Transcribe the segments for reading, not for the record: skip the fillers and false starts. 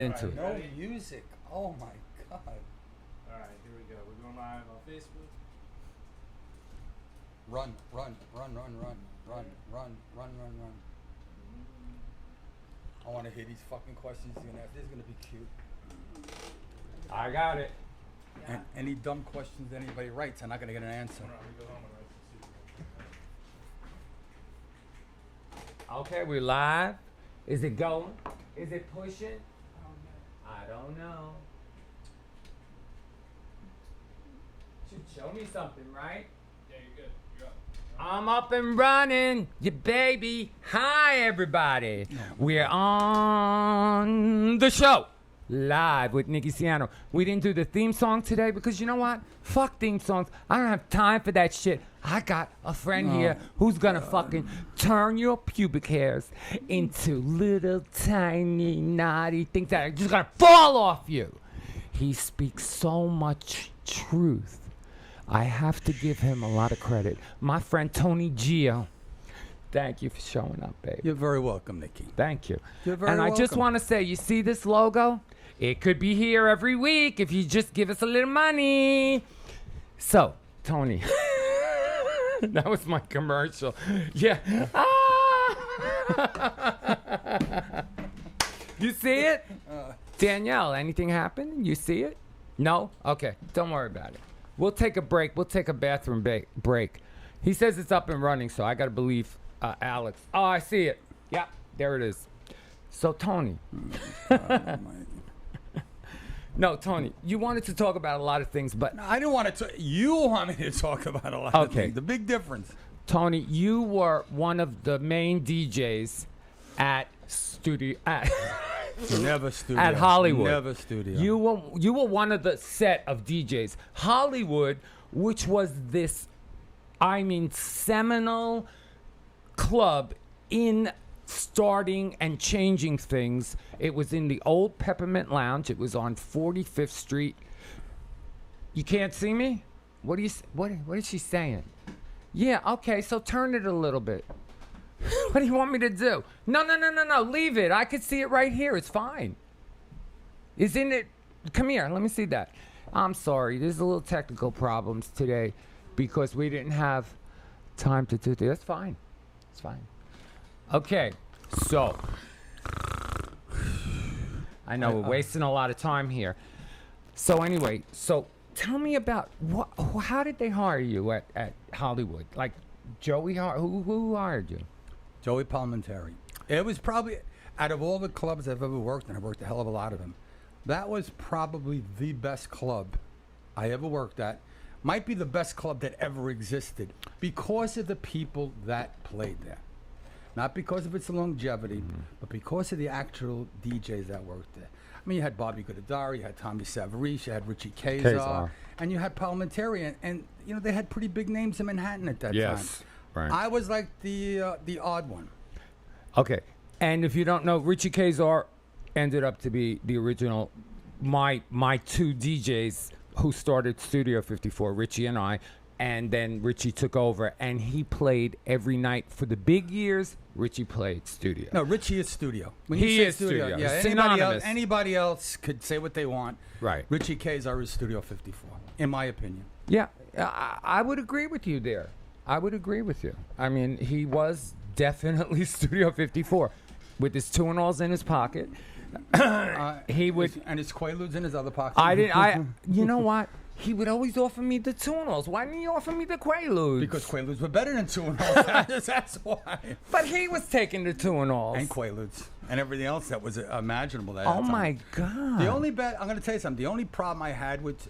into it. No music. Oh my god. Alright, here we go. We're going live on Facebook. Run. I want to hear these fucking questions you're gonna ask. This is gonna be cute. I got it. And any dumb questions anybody writes, I'm not gonna get an answer. Alright, we go home and write the Okay, we're live. Is it going? Is it pushing? I don't know. Should show me something, right? Yeah, you're good. You're up. I'm up and running, you baby. Hi, everybody. We're on the show. Live with Nicky Siano. We didn't do the theme song today because you know what? Fuck theme songs. I don't have time for that shit. I got a friend here who's gonna fucking turn your pubic hairs into little tiny naughty things that are just gonna fall off you. He speaks so much truth. I have to give him a lot of credit. My friend Tony Gio. Thank you for showing up, baby. You're very welcome, Nicky. Thank you. You're very and I just welcome. want to say, you see this logo? It could be here every week if you just give us a little money. So, Tony, that was my commercial. Yeah. You see it? Danielle, anything happen? You see it? No? Okay, don't worry about it. We'll take a break. We'll take a bathroom break. He says it's up and running, so I got to believe Alex. Oh, I see it. Yeah, there it is. So, Tony. No, Tony, you wanted to talk about a lot of things, but... I didn't want to... You want me to talk about a lot of Okay. things. The big difference. Tony, you were one of the main DJs at studio... Never studio. At Hollywood. Never studio. You were one of the set of DJs. Hollywood, which was this, seminal club in starting and changing things. It was in the old Peppermint Lounge. It was on 45th Street. You can't see me? What is she saying? Yeah, okay, so turn it a little bit. What do you want me to do? No, leave it. I could see it right here. It's fine. Isn't it? Come here. Let me see that. I'm sorry. There's a little technical problems today because we didn't have time to do this. That's fine. It's fine. Okay. So, I know we're wasting a lot of time here. So anyway, tell me about how did they hire you at Hollywood? Like Joey, who hired you? Joey Palmentary. It was probably, out of all the clubs I've ever worked in, I worked a hell of a lot of them. That was probably the best club I ever worked at. Might be the best club that ever existed because of the people that played there. Not because of its longevity, but because of the actual DJs that worked there. I mean, you had Bobby Goodadari, you had Tommy Savarish, you had Richie Kazar, and you had Palmentary, and you know they had pretty big names in Manhattan at that time. Right. I was like the odd one. Okay, and if you don't know, Richie Kazar ended up to be the original, my two DJs who started Studio 54, Richie and I, and then Richie took over, and he played every night for the big years. Richie played studio. No, Richie is studio. When He you say is studio. Yeah, It's synonymous. anybody else could say what they want. Right. Richie Kazar is Studio 54, in my opinion. Yeah, I would agree with you there. I would agree with you. I mean, he was definitely Studio 54 with his two-and-alls in his pocket. He would, And his Quaaludes in his other pocket. You know what? He would always offer me the two-and-alls. Why didn't he offer me the Quaaludes? Because Quaaludes were better than two-and-alls. That's why. But he was taking the two-and-alls. And Quaaludes. And everything else that was imaginable. That Oh, my God. The only I'm going to tell you something. The only problem I had with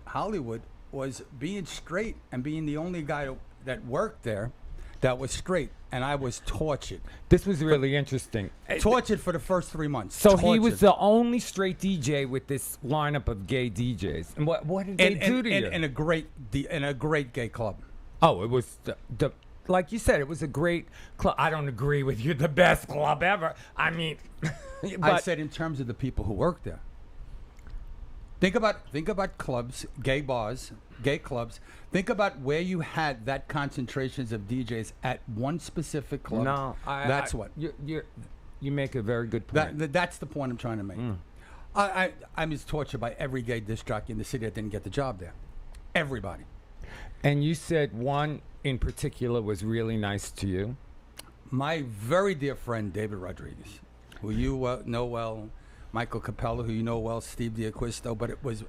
Hollywood was being straight and being the only guy that worked there that was straight. And I was tortured. This was really interesting. Tortured for the first 3 months. So Tortured. he was the only straight DJ with this lineup of gay DJs. And what did they do to you? In a great gay club. Oh, it was the like you said, it was a great club. I don't agree with you. The best club ever. I mean, but I said in terms of the people who worked there. Think about clubs, gay bars, gay clubs. Think about where you had that concentrations of DJs at one specific club. No, that's what. You make a very good point. That's the point I'm trying to make. I was tortured by every gay disc jockey in the city that didn't get the job there. Everybody. And you said one in particular was really nice to you. My very dear friend, David Rodriguez, who you know well, Michael Capella, who you know well, Steve D'Acquisto, but it was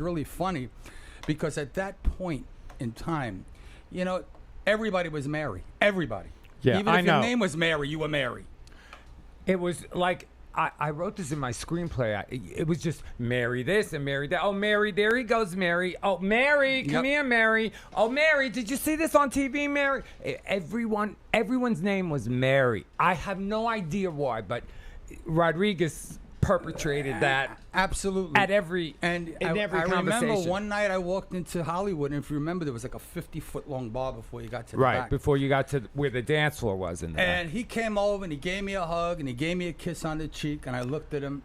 really funny because at that point in time, you know, everybody was Mary. Everybody. Yeah, Even if I know. your name was Mary, you were Mary. It was like, I wrote this in my screenplay. It was just Mary this and Mary that. Oh, Mary, there he goes, Mary. Oh, Mary, come here, Mary. Oh, Mary, did you see this on TV, Mary? Everyone's name was Mary. I have no idea why, but Rodriguez perpetrated that. Absolutely. At every And in every I conversation. remember one night I walked into Hollywood, and if you remember, there was like a 50-foot long bar before you got to the Right, back. before you got to where the dance floor was in there. And he came over and he gave me a hug and he gave me a kiss on the cheek, and I looked at him.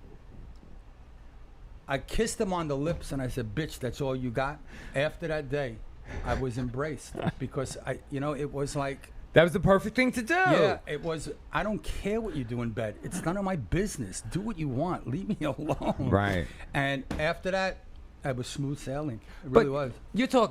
I kissed him on the lips and I said, "Bitch, that's all you got." After that day, I was embraced because it was like, That was the perfect thing to do. yeah, it was. I don't care what you do in bed. It's none of my business. Do what you want. Leave me alone. Right. And after that, I was smooth sailing. It But really was.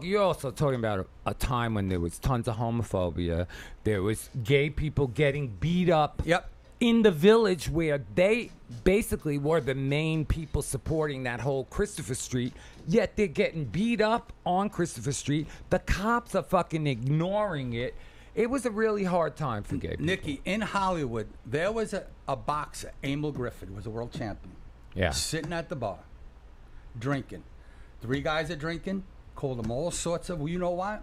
You're also talking about a time when there was tons of homophobia. There was gay people getting beat up. Yep. In the village where they basically were the main people supporting that whole Christopher Street, yet they're getting beat up on Christopher Street. The cops are fucking ignoring it. It was a really hard time for gay people. Nicky, in Hollywood, there was a boxer, Emil Griffith, was a world champion. Yeah. Sitting at the bar, drinking. 3 guys are drinking, called them all sorts of, well, you know what?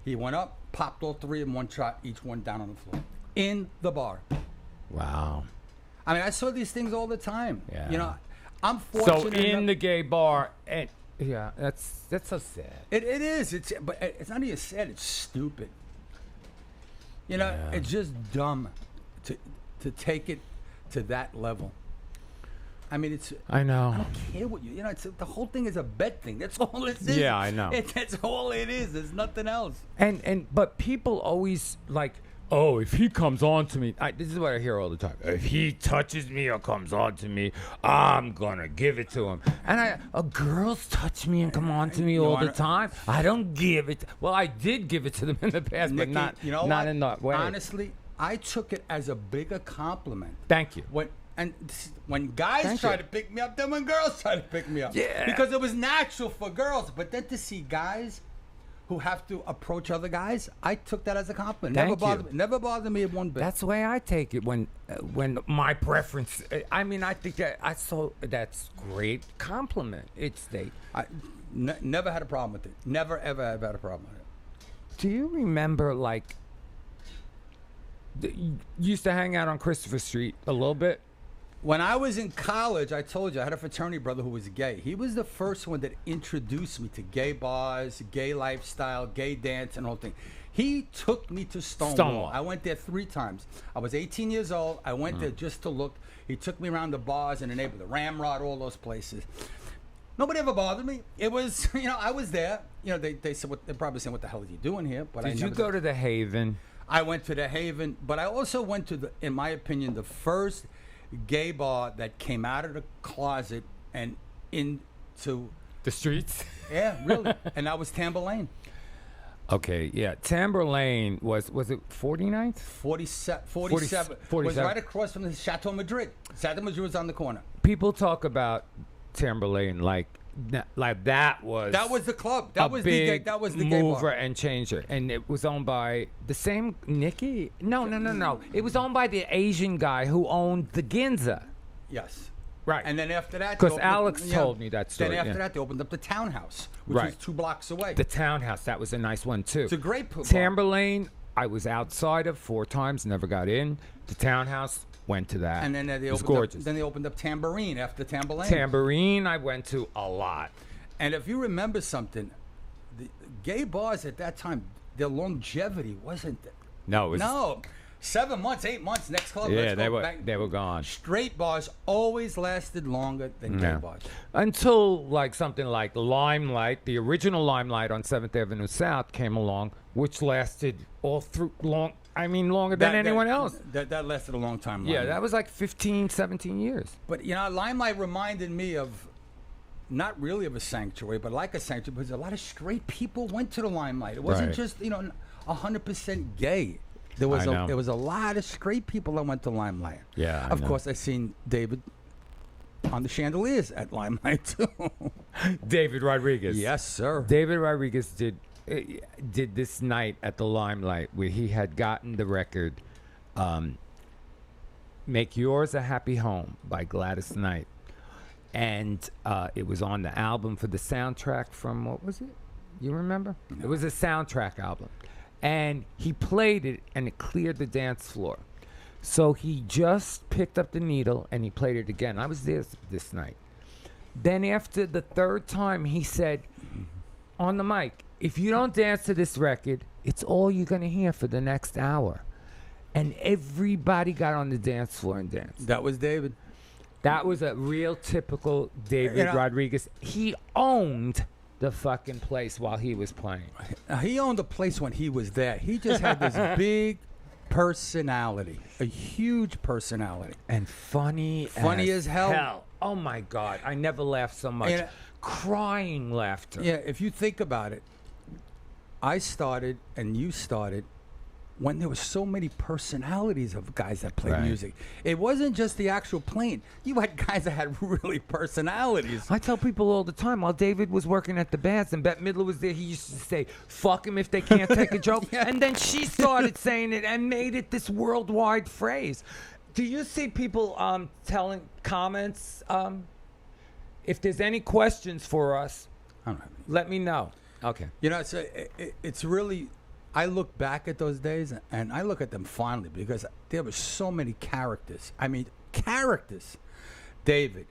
He went up, popped all 3 in one shot, each one down on the floor. In the bar. Wow. I mean, I saw these things all the time. Yeah. You know, I'm fortunate So in enough- the gay bar, and yeah, that's so sad. It is. But it's not even sad. It's stupid. You know, Yeah. it's just dumb to take it to that level. I mean, it's. I know. I don't care what you. You know, it's the whole thing is a bet thing. That's all it is. Yeah, I know. That's all it is. There's nothing else. But people always like, oh, if he comes on to me, this is what I hear all the time. If he touches me or comes on to me, I'm gonna give it to him. And girls touch me and come on to me all the time. I don't give it. Well, I did give it to them in the past, but Nicky, not you know not what? in that way. Honestly, I took it as a bigger compliment. Thank you. When guys Thank try you. to pick me up, then when girls try to pick me up. Yeah. Because it was natural for girls. But then to see guys who have to approach other guys, I took that as a compliment. Never bothered me one bit. That's the way I take it when my preference. I mean, I think that's great compliment. I never had a problem with it. Never, ever had a problem with it. Do you remember like you used to hang out on Christopher Street a little bit? When I was in college, I told you, I had a fraternity brother who was gay. He was the first one that introduced me to gay bars, gay lifestyle, gay dance, and all thing. He took me to Stonewall. I went there 3 times. I was 18 years old. I went there just to look. He took me around the bars in the neighborhood, the Ramrod, all those places. Nobody ever bothered me. It was, I was there. They said, they're probably saying, what the hell are you doing here? But Did you go to the Haven? I went to the Haven, but I also went to, in my opinion, the first gay bar that came out of the closet and into The streets? yeah, really, and that was Tamberlane. Okay, yeah. Tamberlane was it 49th? 47 47. was right across from the Chateau Madrid. Chateau Madrid was on the corner. People talk about Tamberlane like that was the club. a big that was the gay mover bar. and changer, and it was owned by the same Nicky. No. It was owned by the Asian guy who owned the Ginza. Yes. Right. And then after that, Because they opened- Alex told me that story. Then after yeah. that, they opened up the Townhouse, which Right. was 2 blocks away. The Townhouse, that was a nice one too. It's a great bar. Tamberlane, I was outside of 4 times, never got in. The Townhouse, went to that. And then they it was opened gorgeous. up. Then they opened up Tambourine after Tamberlane. Tambourine, I went to a lot. And if you remember something, the gay bars at that time, their longevity wasn't. No, it was. No, 7 months, 8 months. Next club. Yeah, let's they go were back. they were gone. Straight bars always lasted longer than gay Yeah. bars. Until like something like Limelight, the original Limelight on 7th Avenue South came along, which lasted all through long I mean, longer than anyone else. That lasted a long time. Yeah, Limelight. that was like 15, 17 years. But, Limelight reminded me of, not really of a sanctuary, but like a sanctuary, because a lot of straight people went to the Limelight. It wasn't Right. just, 100% gay. There was I know. there was a lot of straight people that went to Limelight. Yeah, I Of know. course, I seen David on the chandeliers at Limelight, too. David Rodriguez. Yes, sir. David Rodriguez did this night at the Limelight where he had gotten the record Make Yours a Happy Home by Gladys Knight. And it was on the album for the soundtrack from, what was it? You remember? No. It was a soundtrack album. And he played it and it cleared the dance floor. So he just picked up the needle and he played it again. I was there this night. Then after the third time, he said on the mic, if you don't dance to this record, it's all you're going to hear for the next hour. And everybody got on the dance floor and danced. That was David. That was a real typical David Rodriguez. He owned the fucking place while he was playing. He owned the place when he was there. He just had this big personality, a huge personality. And funny as hell. Oh, my God. I never laughed so much. And, Crying laughter. Yeah, if you think about it, I started and you started when there were so many personalities of guys that played Right. music. It wasn't just the actual playing. You had guys that had really personalities. I tell people all the time, while David was working at the bands and Bette Midler was there, he used to say, fuck him if they can't take a joke. Yeah. And then she started saying it and made it this worldwide phrase. Do you see people telling comments? If there's any questions for us, I don't know. let me know. Okay. It's really, I look back at those days and I look at them fondly because there were so many characters. I mean, characters. David,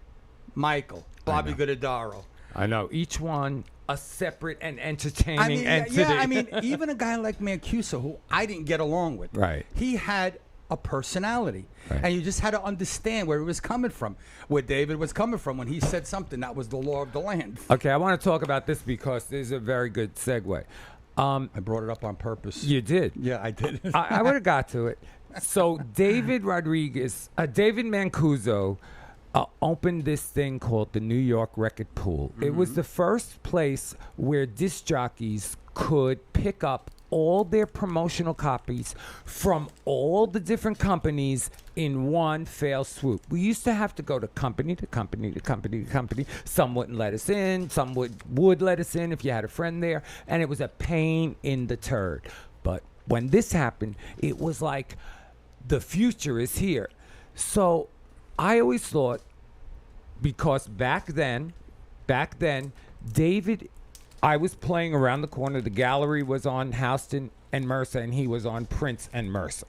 Michael, Bobby Goodadaro. I know. Each one a separate and entertaining entity. Even a guy like Mancuso, who I didn't get along with. Right. He had a personality. Right. And you just had to understand where he was coming from, where David was coming from when he said something that was the law of the land. Okay, I want to talk about this because this is a very good segue. I brought it up on purpose. You did. Yeah, I did. I would have got to it. So David Mancuso opened this thing called the New York Record Pool. It was the first place where disc jockeys could pick up all their promotional copies from all the different companies in one fell swoop. We used to have to go to company to company to company to company. Some wouldn't let us in. Some would let us in if you had a friend there. And it was a pain in the turd. But when this happened, it was like the future is here. So I always thought, because back then, David, I was playing around the corner. The gallery was on Houston and Mercer, and he was on Prince and Mercer.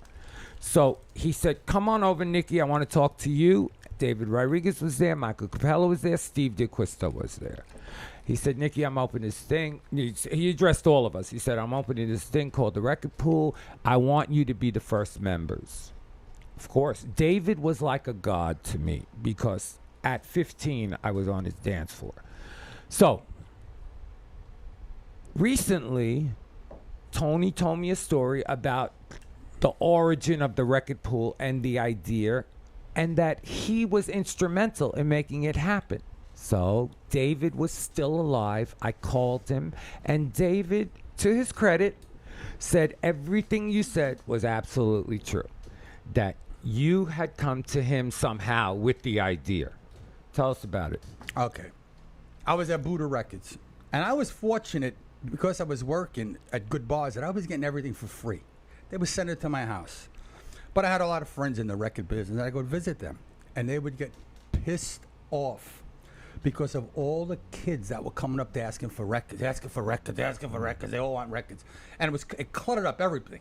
So he said, come on over, Nicky. I want to talk to you. David Rodriguez was there. Michael Capello was there. Steve DeQuisto was there. He said, Nicky, I'm opening this thing. He addressed all of us. He said, I'm opening this thing called the Record Pool. I want you to be the first members. Of course, David was like a god to me because at 15, I was on his dance floor. So recently, Tony told me a story about the origin of the Record Pool and the idea, and that he was instrumental in making it happen. So David was still alive. I called him, and David, to his credit, said everything you said was absolutely true. That you had come to him somehow with the idea. Tell us about it. Okay. I was at Buddha Records, and I was fortunate because I was working at good bars that I was getting everything for free. They would send it to my house. But I had a lot of friends in the record business, and I'd go visit them, and they would get pissed off because of all the kids that were coming up to asking for records. They all want records. And it cluttered up everything.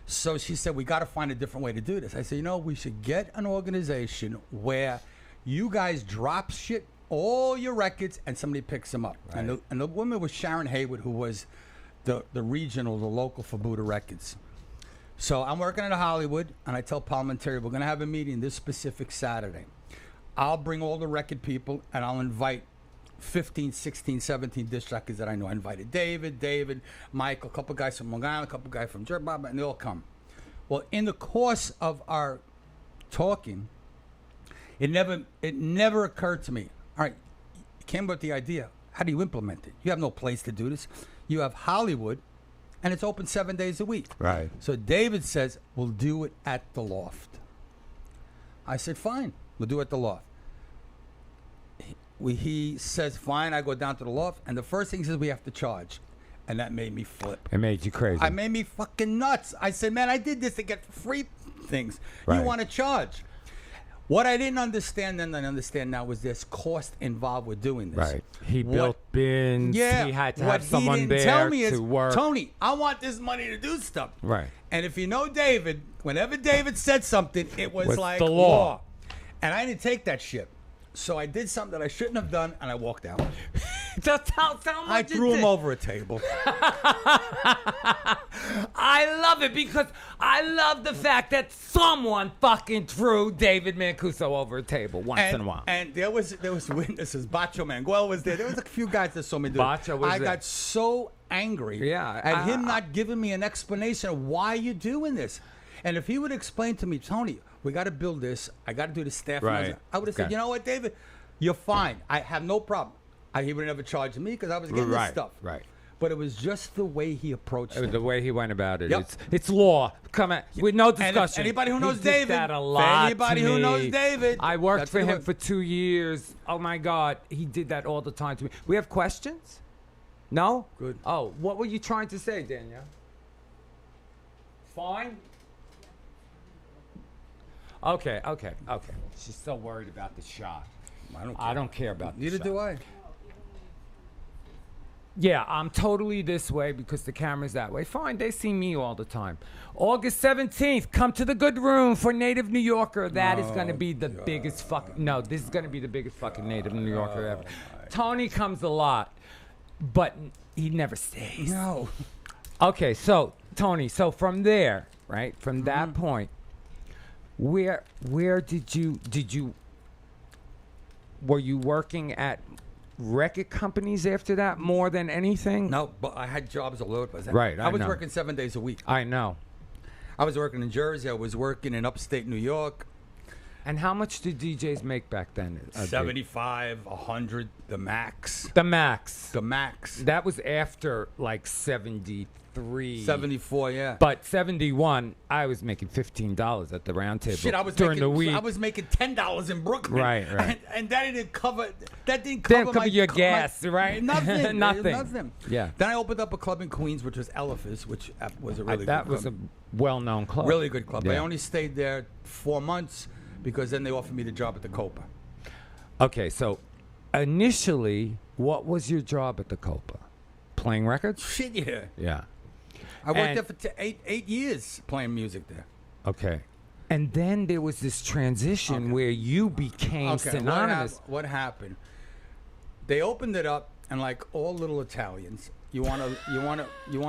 So she said, we got to find a different way to do this. I said, we should get an organization where you guys drop shit, all your records, and somebody picks them up. Right. And the woman was Sharon Haywood, who was the regional, the local for Buddha Records. So I'm working in Hollywood, and I tell Parliamentary, we're going to have a meeting this specific Saturday. I'll bring all the record people, and I'll invite 15, 16, 17 disc jockeys that I know. I invited David, Michael, a couple guys from Long Island, a couple guys from Jersey, and they all come. Well, in the course of our talking, it never occurred to me. All right, you came up with the idea. How do you implement it? You have no place to do this. You have Hollywood, and it's open 7 days a week. Right. So David says, we'll do it at the Loft. I said, fine, we'll do it at the Loft. He says, fine, I go down to the Loft, and the first thing he says, we have to charge. And that made me flip. It made you crazy. I made me fucking nuts. I said, man, I did this to get free things. Right. You want to charge. What I didn't understand then, I understand now, was there's cost involved with doing this. Right. He built bins. Yeah. He had to what have someone he didn't there tell me to is, work. Tony, I want this money to do stuff. Right. And if you know David, whenever David said something, it was With like the law. And I didn't take that shit. So I did something that I shouldn't have done, and I walked out. Just tell him I what you threw him did. over a table. I love it because I love the fact that someone fucking threw David Mancuso over a table once in a while. And there was witnesses. Bacho Manguel was there. There was a few guys that saw me do it. Bacho was I there. got so angry at him not giving me an explanation of why you're doing this. And if he would explain to me, Tony, we got to build this. I got to do the staff. Right. I would have said, Okay. you know what, David? You're fine. I have no problem. He would never charge me because I was getting this stuff. Right. But it was just the way he approached it. The way he went about it. Yep. It's law. Come on. With no And if discussion. anybody who knows He did David, that a lot anybody to who me. knows David, I worked that's for the him way- for 2 years. Oh my God. He did that all the time to me. We have questions? No? Good. Oh, what were you trying to say, Danielle? Fine? Okay. She's so worried about the shot. I don't care about the Neither shot. do I. Yeah, I'm totally this way because the camera's that way. Fine, they see me all the time. August 17th, come to the Good Room for Native New Yorker. That is going to be the biggest fucking... No, this is going to be the biggest fucking Native New Yorker ever. Tony comes a lot, but he never stays. No. Okay, so, Tony, so from there, right, from that point, where did you... Were you working at record companies after that more than anything? No, but I had jobs all over. Right, I was know. working 7 days a week. I know. I was working in Jersey. I was working in upstate New York. And how much did DJs make back then? 75, 100, the max. The max. The max. That was after like 73. 74, yeah. But 71, I was making $15 at the round table Shit, I was during making, the week. I was making $10 in Brooklyn. Right. And that didn't cover. That didn't Didn't cover cover your gas, my, right? Nothing. Nothing. Yeah. Then I opened up a club in Queens, which was Eliphas, which was a really that good was club. a well-known club. Really good club. I Yeah. only stayed there 4 months because then they offered me the job at the Copa. Okay, so initially, what was your job at the Copa? Playing records? Shit, yeah. Yeah. I worked And- there for eight years playing music there. Okay. And then there was this transition where you became synonymous. What happened? They opened it up, and like all little Italians, you want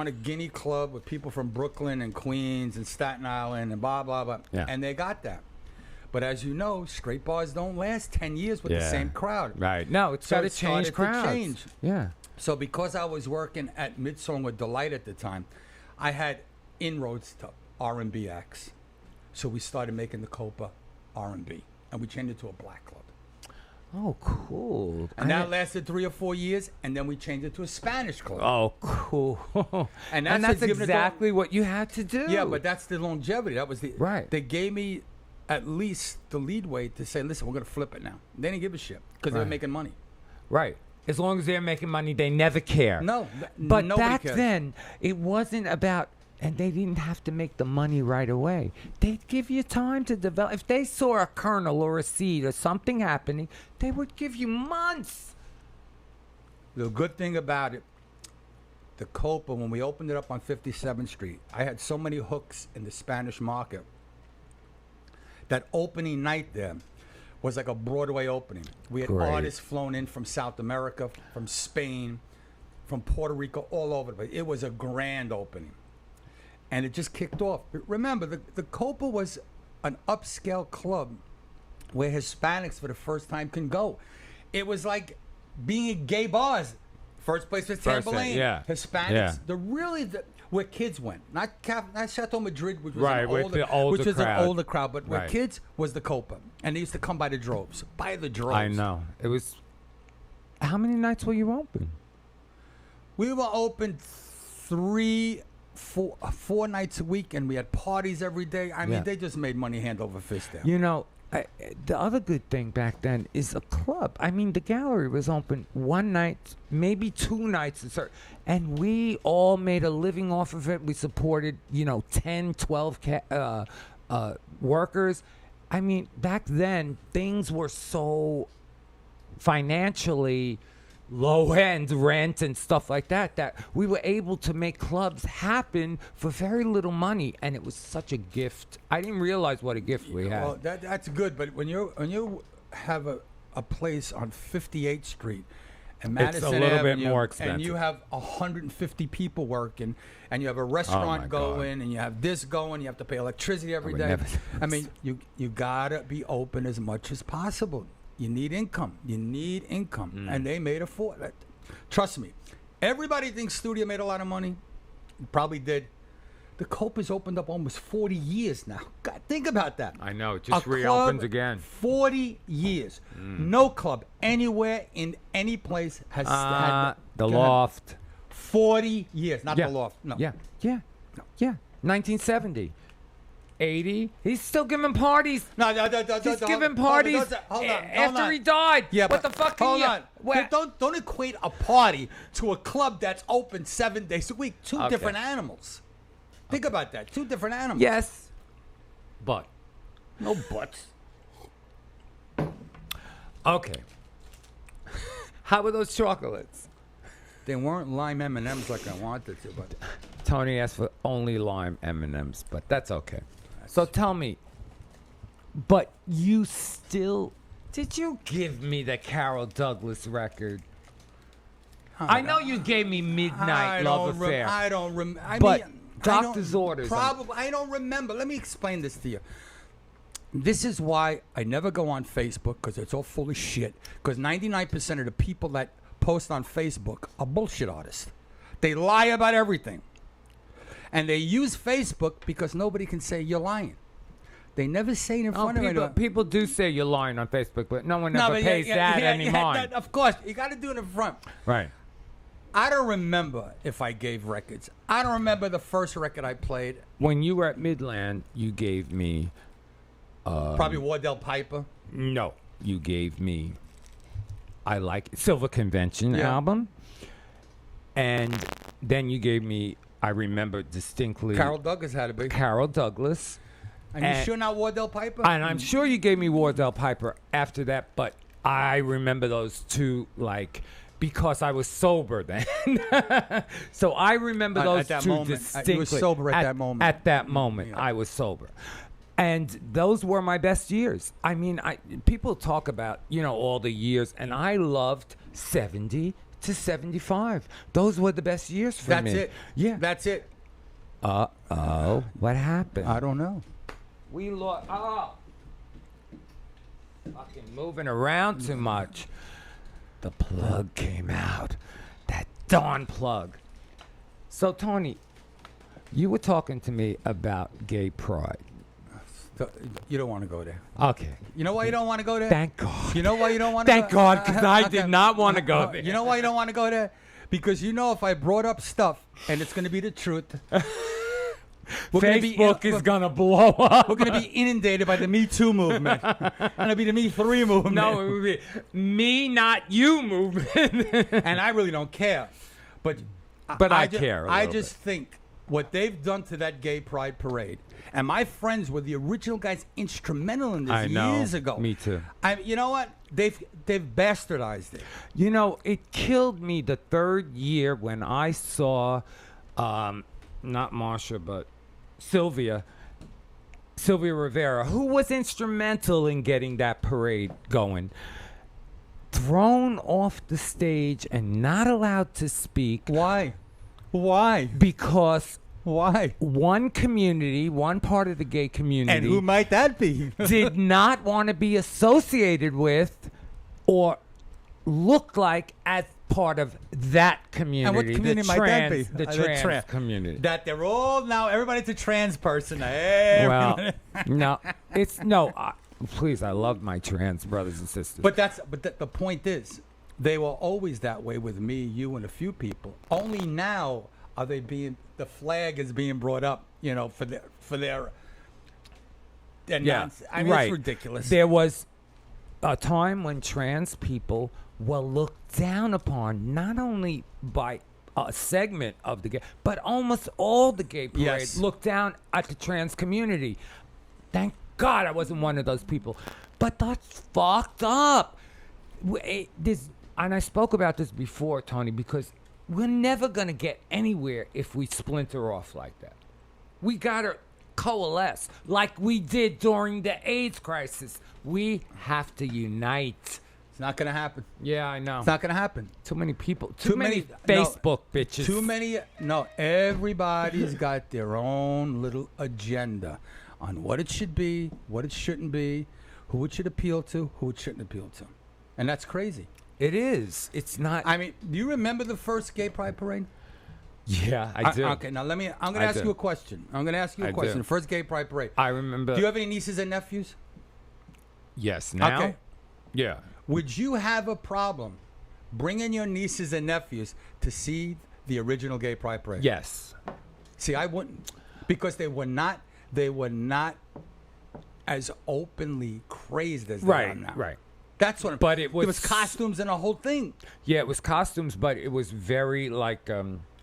a Guinea club with people from Brooklyn and Queens and Staten Island and blah blah blah. Yeah. And they got that. But as you know, straight bars don't last 10 years with the Yeah. same crowd. Right. No, it's So got to it change started to crowds. change. Yeah. So because I was working at Midsong with Delight at the time, I had inroads to R&B acts. So we started making the Copa R&B, and we changed it to a black club. Oh, cool. And that lasted 3 or 4 years, and then we changed it to a Spanish club. Oh, cool. And And that's that's giving it exactly what you had to do. Yeah, but that's the longevity. That was the Right. They gave me at least the lead way to say, listen, we're going to flip it now. They didn't give a shit because they were Right. making money. Right. As long as they're making money, they never care. No, But nobody back cares. then, it wasn't about, and they didn't have to make the money right away. They'd give you time to develop. If they saw a kernel or a seed or something happening, they would give you months. The good thing about it, the Copa, when we opened it up on 57th Street, I had so many hooks in the Spanish market. That opening night there was like a Broadway opening. We had Great. artists flown in from South America, from Spain, from Puerto Rico, all over the place. It was a grand opening. And it just kicked off. Remember, the Copa was an upscale club where Hispanics for the first time can go. It was like being in gay bars. First place was Tambourine. yeah. Hispanics. Yeah. Where kids went. Not Chateau Madrid, which was Right, an with older, the older which was crowd. an older crowd. But where Right. kids was the Copa. And they used to come by the droves. By the droves. I know. It was. How many nights were you open? We were open 4 nights a week, and we had parties every day. I mean, Yeah. they just made money hand over fist there. You know, the other good thing back then is a club. I mean, the gallery was open one night, maybe 2 nights, and we all made a living off of it. We supported, 10, 12 workers. I mean, back then, things were so financially low-end rent and stuff like that we were able to make clubs happen for very little money, and it was such a gift. I didn't realize what a gift we had. Well, that's good, but when you have a place on 58th Street and Madison It's a little bit Avenue, more and expensive. you have 150 people working, and you have a Oh, my restaurant God. going, and you have this going, you have to pay electricity every would day. never do I mean, you gotta be open as much as possible. You need income. And they made a fortune. Trust me. Everybody thinks studio made a lot of money. Probably did. The Copa's opened up almost 40 years now. God, think about that. I know, it A just reopens club, again. 40 years. No club anywhere in any place has had The go ahead. Loft. 40 years, not Yeah. the Loft. No. Yeah. 1970. 80. He's still giving parties. No, He's giving parties after he died. Yeah, what but the fuck? hold you, on. Where, Don't equate a party to a club that's open 7 days a week. Two Okay. different animals. Think about that. 2 different animals. Yes. But. No buts. Okay. How were those chocolates? They weren't lime M&Ms like I wanted to, but Tony asked for only lime M&Ms, but that's okay. So tell me, but you still... Did you give me the Carol Douglas record? I know you gave me Midnight Love Affair. I don't remember. But doctor's orders. Probably. I don't remember. Let me explain this to you. This is why I never go on Facebook, because it's all full of shit. Because 99% of the people that post on Facebook are bullshit artists. They lie about everything. And they use Facebook because nobody can say you're lying. They never say it in front of anyone. People do say you're lying on Facebook, but no one ever pays that any mind. Of course, you got to do it in front. Right. I don't remember if I gave records. I don't remember the first record I played. When you were at Midland, you gave me... Probably Wardell Piper. No. You gave me... I Like Silver Convention Yeah. album. And then you gave me... I remember distinctly... Carol Douglas had a big. Carol Douglas. And you sure not Wardell Piper? And I'm sure you gave me Wardell Piper after that, but I remember those two, like, because I was sober then. So I remember At those that two moment. distinctly. You were sober at that moment. At that moment, Yeah. I was sober. And those were my best years. I mean, people talk about, all the years, and I loved 70 to 75. Those were the best years for me. That's it. Yeah. That's it. Uh-oh. What happened? I don't know. We lost. Oh, fucking moving around too much. The plug came out. That darn plug. So Tony, you were talking to me about gay pride. So, you don't want to go there. Okay. You know why you don't want to go there? Thank God. You know why you don't want to Thank God, because I did not want to go there. You know why you don't want to go there? Because you know if I brought up stuff and it's going to be the truth, Facebook is gonna blow up. we're going to be inundated by the Me Too movement. And it'll be the Me 3 movement. No, it would be me, not you movement. And I really don't care. But I care a I little just think what they've done to that gay pride parade, and my friends were the original guys instrumental in this I know. years ago. Me too. You know what? They've bastardized it. It killed me the third year when I saw, not Marsha, but Sylvia Rivera, who was instrumental in getting that parade going, thrown off the stage and not allowed to speak. Why? Why? Because Why? one part of the gay community, And who might that be? did not want to be associated with or looked like as part of that community. And what community might that be? The trans community. That they're all now. Everybody's a trans person. Hey, Well, no, it's no. Please, I love my trans brothers and sisters. But the point is, they were always that way with me, you, and a few people. Only now are they being, the flag is being brought up, for their. Yeah, I mean, right. it's ridiculous. There was a time when trans people were looked down upon, not only by a segment of the gay, but almost all the gay parades Yes. looked down at the trans community. Thank God I wasn't one of those people. But that's fucked up. And I spoke about this before, Tony, because we're never going to get anywhere if we splinter off like that. We got to coalesce like we did during the AIDS crisis. We have to unite. It's not going to happen. Yeah, I know. It's not going to happen. Too many people. Too many Facebook bitches. Too many. No, everybody's got their own little agenda on what it should be, what it shouldn't be, who it should appeal to, who it shouldn't appeal to. And that's crazy. It is. It's not. I mean, do you remember the first gay pride parade? Yeah, I do. Okay, now I'm going to ask you a question. The do. first gay pride parade. I remember. Do you have any nieces and nephews? Yes, now? Okay. Yeah. Would you have a problem bringing your nieces and nephews to see the original gay pride parade? Yes. See, I wouldn't, because they were not as openly crazed as they are now. Right. That's what. But it was costumes and a whole thing. Yeah, it was costumes, but it was very like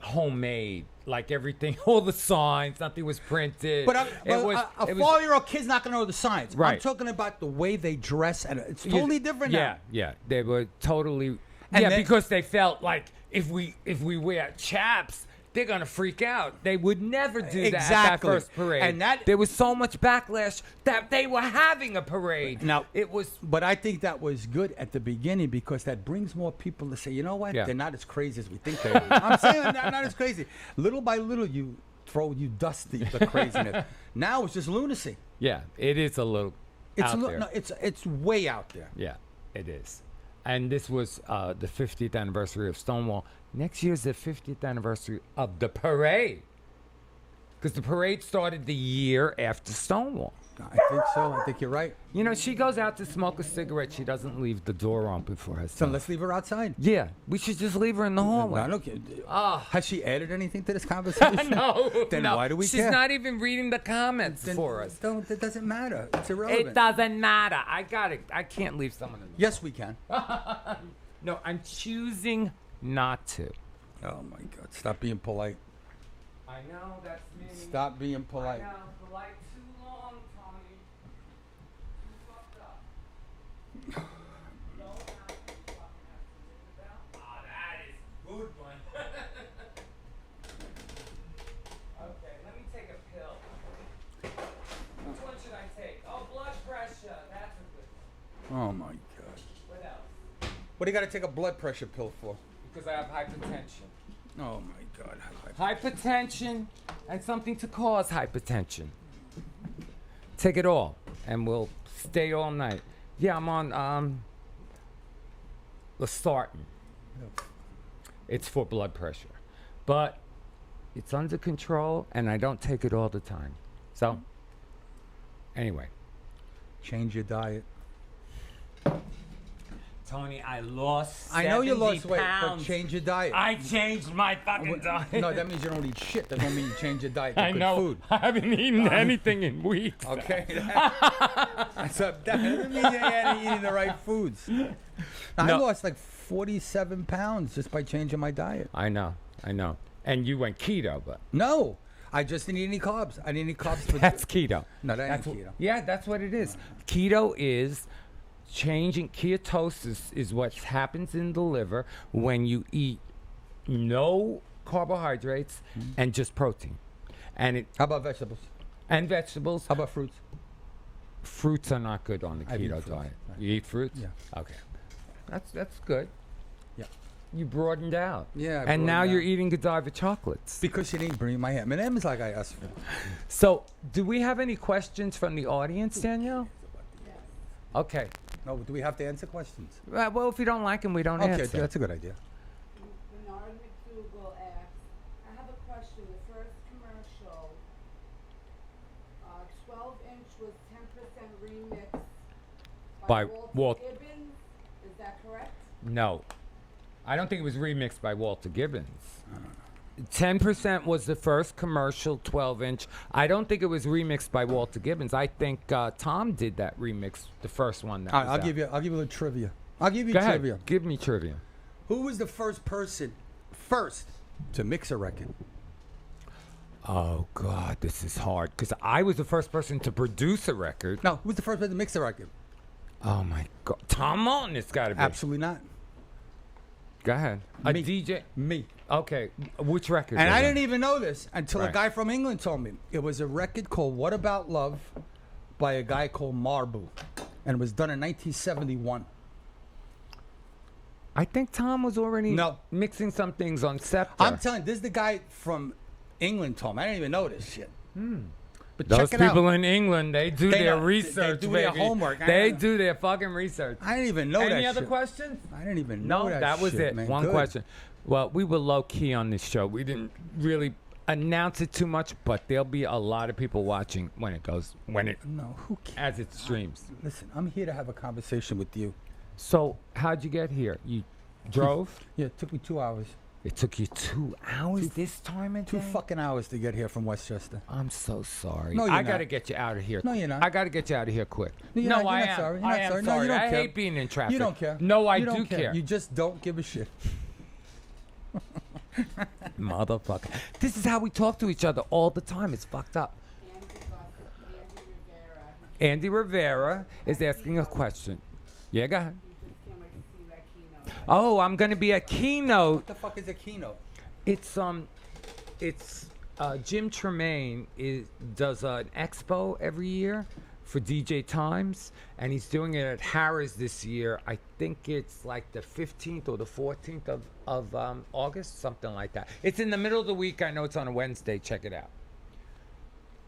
homemade. Like everything, all the signs, nothing was printed. But a it was 4-year-old kid's not going to know the signs. Right. I'm talking about the way they dress, and it's totally different now. Yeah, they were totally. And then, because they felt like if we wear chaps, they're gonna freak out. They would never do that at that first parade. And there was so much backlash that they were having a parade. Now it was. But I think that was good at the beginning, because that brings more people to say, you know what? Yeah. They're not as crazy as we think they are. I'm saying they're not as crazy. Little by little, you dust the craziness. Now it's just lunacy. Yeah, it is a little. Out there. No, it's way out there. Yeah, it is. And this was the 50th anniversary of Stonewall. Next year's the 50th anniversary of the parade. Because the parade started the year after Stonewall. I think so. I think you're right. She goes out to smoke a cigarette. She doesn't leave the door open for herself. So let's leave her outside. Yeah, we should just leave her in the hallway. Has she added anything to this conversation? No. Then no. why do we She's care? not even reading the comments for us. It doesn't matter. It's irrelevant. It doesn't matter. I got it. I can't leave someone in the Yes, we can. No, I'm choosing not to. Oh, my God. Stop being polite. I know, that's me. Stop being polite. I know, polite too long, Tony. You fucked up. You know how you fucking have to think about? Oh, that is a good one. Okay, let me take a pill. Which one should I take? Oh, blood pressure. That's a good one. Oh, my God. What else? What do you got to take a blood pressure pill for? Because I have hypertension. Oh, my God. Hypertension and something to cause hypertension. Take it all, and we'll stay all night. Yeah, I'm on Losartan. It's for blood pressure, but it's under control, and I don't take it all the time. So, anyway. Change your diet. Tony, I lost 70 I know you lost weight, pounds. but change your diet. I changed my fucking diet. No, that means you don't eat shit. That don't mean you change your diet to I good know. food. I haven't eaten anything in weeks. Okay. So that doesn't mean you're eating the right foods. I lost like 47 pounds just by changing my diet. I know. And you went keto, but No, I just didn't eat any carbs. I didn't eat carbs for that's keto. No, that ain't That's keto. Yeah, that's what it is. Keto is changing. Ketosis is what happens in the liver when you eat no carbohydrates and just protein. And How about vegetables? vegetables. How about fruits? Fruits are not good on the I eat keto fruits. diet. Right. You eat fruits? Yeah. Okay. That's good. Yeah. You broadened out. Yeah, I And now broadened you're out. eating Godiva chocolates. Because you didn't bring my M&M's like I asked for. So, do we have any questions from the audience, Danielle? Okay. No, do we have to answer questions? Well, if you don't like him, we don't Okay, answer. that's a good idea. Bernard McDougal asks, I have a question. The first commercial, 12-inch was 10% remixed By by Walter Walt- Gibbons. Is that correct? No. I don't think it was remixed by Walter Gibbons. 10% was the first commercial 12-inch. I don't think it was remixed by Walter Gibbons. I think Tom did that remix, the first one. That All right, was I'll out. give you a little trivia. I'll give you Go trivia. ahead. Give me trivia. Who was the first person to mix a record? Oh, God, this is hard. Because I was the first person to produce a record. No, who was the first person to mix a record? Oh, my God. Tom Martin, it's got to be. Absolutely not. Go ahead. Me. A DJ. Me. Okay. Which record? And was I it? didn't even know this until a Right. guy from England told me. It was a record called What About Love by a guy called Marbu. And it was done in 1971. I think Tom was already No. mixing some things on Scepter. I'm telling you, this is the guy from England told me. I didn't even know this shit. But Those check it people out. in England, they do They their know. They research, do baby. their homework. I They know. do their fucking research. I didn't even know that Any other shit. questions? I didn't even know No, that that was shit, it. man. One Good. question. Well, we were low key on this show. We didn't really announce it too much, but there'll be a lot of people watching when it No, who cares? as it streams. Listen, I'm here to have a conversation with you. So, how'd you get here? You drove? Yeah, it took me 2 hours. It took you 2 hours this time of 2 day? fucking hours to get here from Westchester. I'm so sorry. No, you're I got to not. get you out of here. No, you're not. I got to get you out of here quick. You're No, not- you're I not am. sorry. You're I not am sorry. sorry. No, you don't I care. hate being in traffic. You don't care. No, I You do don't care. You just don't give a shit. Motherfucker. This is how we talk to each other all the time. It's fucked up. Andy Rivera. Andy Rivera is asking a question. Yeah, go ahead. He just can't wait to see that keynote. Oh, I'm going to be at Keynote. What the fuck is a keynote? It's Jim Tremaine does an expo every year for DJ Times, and he's doing it at Harrah's this year. I think it's like the 15th or the 14th of August, something like that. It's in the middle of the week. I know it's on a Wednesday. Check it out.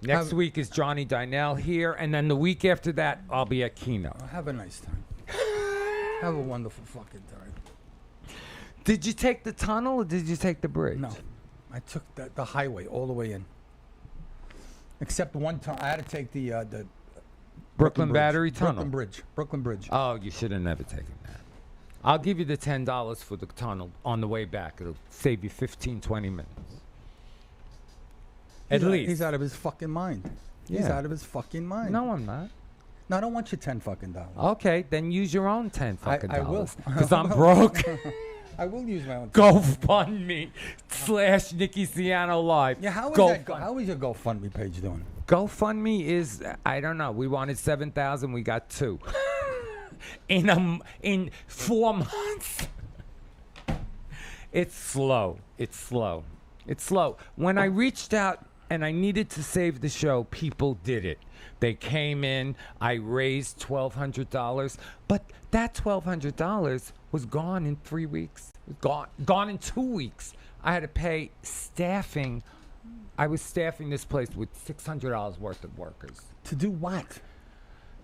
Next week is Johnny Dynell here, and then the week after that, I'll be at Keynote. Have a nice time. Have a wonderful fucking time. Did you take the tunnel or did you take the bridge? No, I took the highway all the way in. Except one time, I had to take the Brooklyn Bridge. Battery Tunnel. Brooklyn Bridge. Oh, you should have never taken that. I'll give you the $10 for the tunnel on the way back. It'll save you 15, 20 minutes. At least. He's out of his fucking mind. He's Yeah. out of his fucking mind. No, I'm not. No, I don't want your $10 fucking dollars. Okay, then use your own 10 fucking I will. dollars. Because I'm broke. I will use my own. GoFundMe / Nicky Siano Live. Yeah, how is your GoFundMe page doing? GoFundMe is, I don't know. We wanted 7,000. We got 2. in 4 months. It's slow. It's slow. It's slow. When I reached out and I needed to save the show, people did it. They came in. I raised $1,200. But that $1,200 was gone in 3 weeks. Gone in 2 weeks. I had to pay staffing. I was staffing this place with $600 worth of workers. To do what?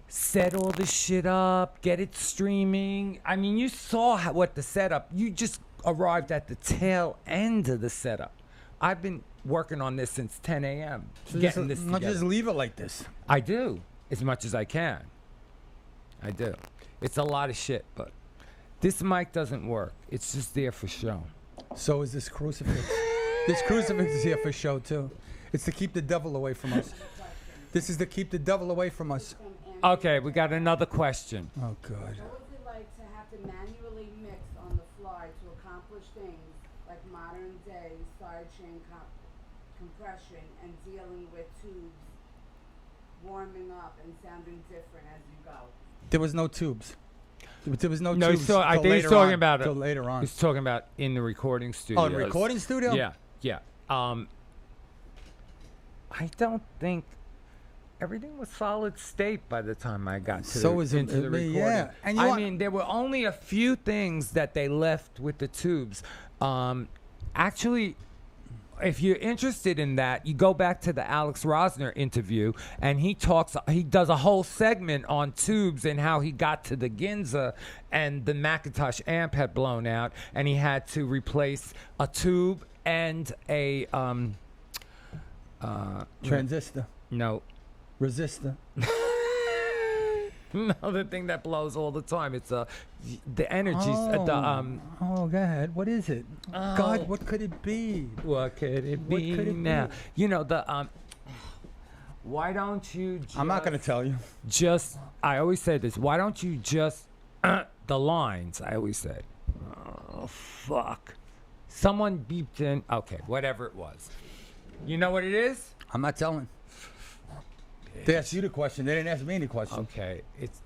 Set all the shit up, get it streaming. I mean, you saw what the setup. You just arrived at the tail end of the setup. I've been working on this since 10 a.m. getting this Not together. just leave it like this. I do, as much as I can. I do. It's a lot of shit, but this mic doesn't work. It's just there for show. So is this crucifix. This crucifix is here for show too. It's to keep the devil away from us. This is to keep the devil away from us. From Andy Okay, we got another question. Oh God. What was it like to have to manually mix on the fly to accomplish things like modern day sidechain compression and dealing with tubes warming up and sounding different as you go? There was no tubes. There was no No, tubes. I till think he's later talking on, about it. till later on. He's talking about in the recording studio. Oh, in the recording studio? Yeah, yeah. I don't think everything was solid state by the time I got to So is it- into the I mean, recording. yeah. And you I want- mean, there were only a few things that they left with the tubes. Actually, if you're interested in that, you go back to the Alex Rosner interview, and he does a whole segment on tubes and how he got to the Ginza, and the Macintosh amp had blown out, and he had to replace a tube and a Transistor. no. Resistor. No, the thing that blows all the time. It's the energies. Oh, go ahead. What is it? Oh. God, what could it be? What could it What be could it now? be? You know the why don't you? I'm not going to tell you. I always say this. Why don't you just the lines? I always say. Oh fuck! Someone beeped in. Okay, whatever it was. You know what it is? I'm not telling. They asked you the question. They didn't ask me any question. Okay, it's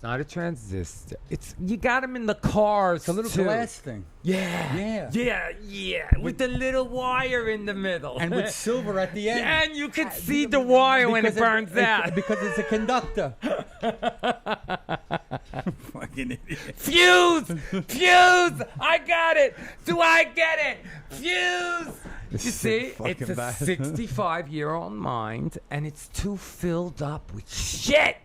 not a transistor. You got them in the cars. It's a little too. glass thing. Yeah. With the little wire in the middle. And with silver at the end. And you can see the wire when it burns out. Because it's a conductor. Fucking idiot. Fuse! I got it! Do I get it? Fuse! You see, it's a 65-year-old mind, and it's too filled up with shit!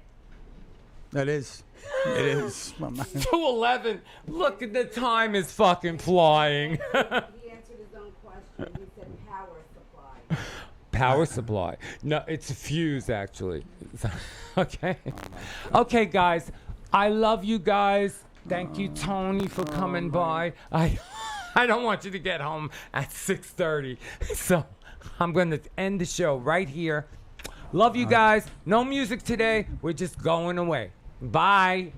That is. It is. 2:11. Look at the time is fucking flying. He answered his own question. He said power supply. Power supply. No, it's a fuse, actually. Okay. Okay, guys. I love you guys. Thank you, Tony, for coming by. I don't want you to get home at 6:30. So I'm going to end the show right here. Love you guys. No music today. We're just going away. Bye.